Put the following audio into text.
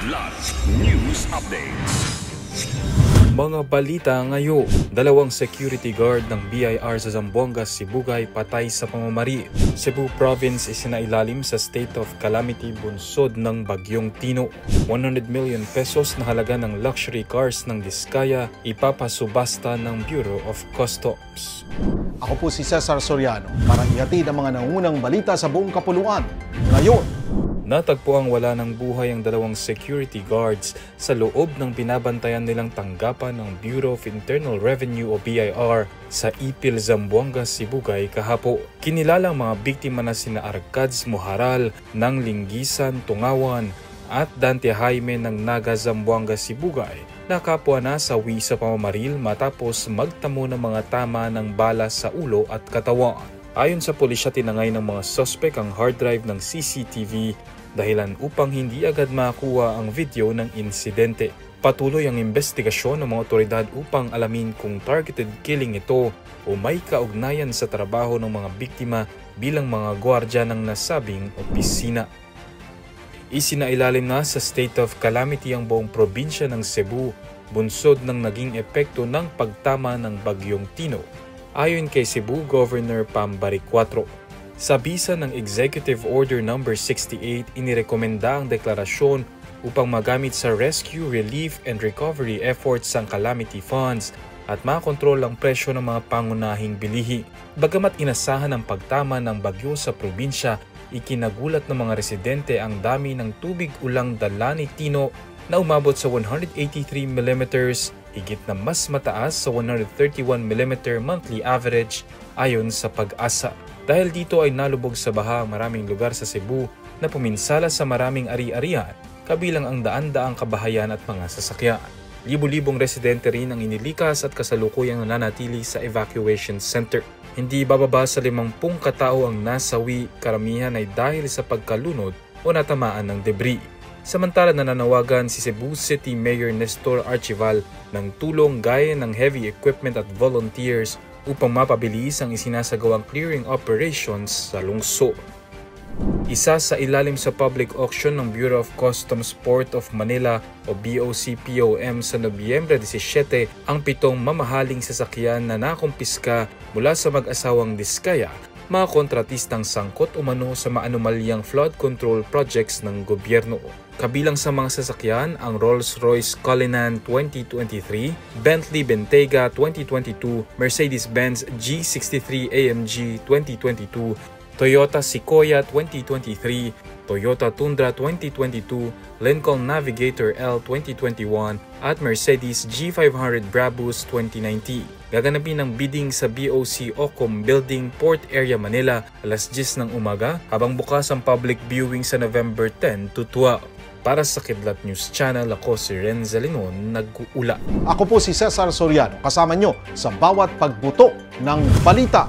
Kidlat News Updates. Mga balita ngayon, dalawang security guard ng BIR sa Zamboanga, Sibugay patay sa pamamari. Cebu Province isinailalim sa state of calamity bunsod ng Bagyong Tino. 100 million pesos na halaga ng luxury cars ng Diskaya ipapasubasta ng Bureau of Customs. Ako po si Cesar Soriano para ihatid ang mga nangunang balita sa buong kapuluan. Ngayon, natagpuang wala ng buhay ang dalawang security guards sa loob ng binabantayan nilang tanggapan ng Bureau of Internal Revenue o BIR sa Ipil, Zamboanga, Sibugay kahapo. Kinilalang mga biktima na sina Arcads Moharal ng Linggisan, Tungawan at Dante Jaime ng Naga, Zamboanga, Sibugay nakapwa na sawi sa pamamaril matapos magtamo ng mga tama ng bala sa ulo at katawan. Ayon sa pulisya, tinangay ng mga suspect ang hard drive ng CCTV dahilan upang hindi agad makakuha ang video ng insidente. Patuloy ang investigasyon ng mga otoridad upang alamin kung targeted killing ito o may kaugnayan sa trabaho ng mga biktima bilang mga gwardya ng nasabing opisina. Isinailalim na sa state of calamity ang buong probinsya ng Cebu, bunsod ng naging epekto ng pagtama ng Bagyong Tino. Ayon kay Cebu Governor Pam Bariccuatro, sa bisa ng Executive Order No. 68, inirekomenda ang deklarasyon upang magamit sa rescue, relief, and recovery efforts ang calamity funds at makontrol ang presyo ng mga pangunahing bilihi. Bagamat inasahan ang pagtama ng bagyo sa probinsya, ikinagulat ng mga residente ang dami ng tubig ulang dala ni Tino na umabot sa 183 mm, higit na mas mataas sa 131 mm monthly average ayon sa Pag-asa. Dahil dito ay nalubog sa baha ang maraming lugar sa Cebu na puminsala sa maraming ari-arian, kabilang ang daan-daang kabahayan at mga sasakyan. Libu-libong residente rin ang inilikas at kasalukuyang nananatili sa evacuation center. Hindi bababa sa 50 katao ang nasawi, karamihan ay dahil sa pagkalunod o natamaan ng debris. Samantala, nananawagan si Cebu City Mayor Nestor Archival ng tulong gaya ng heavy equipment at volunteers upang mapabilis ang isinasagawang clearing operations sa lungsod. Isa sa ilalim sa public auction ng Bureau of Customs Port of Manila o BOC-POM sa Nobyembre 17 ang 7 mamahaling sasakyan na nakumpiska mula sa mag-asawang Diskaya, mga kontratistang sangkot umano sa maanumalyang flood control projects ng gobyerno. Kabilang sa mga sasakyan ang Rolls-Royce Cullinan 2023, Bentley Bentayga 2022, Mercedes-Benz G63 AMG 2022, Toyota Sequoia 2023, Toyota Tundra 2022, Lincoln Navigator L 2021 at Mercedes G500 Brabus 2019. Gaganapin ang bidding sa BOC Ocom Building, Port Area, Manila alas 10 ng umaga habang bukas ang public viewing sa November 10 to 12. Para sa Kidlat News Channel, ako si Renza Linon, nag-uula. ako po si Cesar Soriano, kasama nyo sa bawat pagbuto ng balita.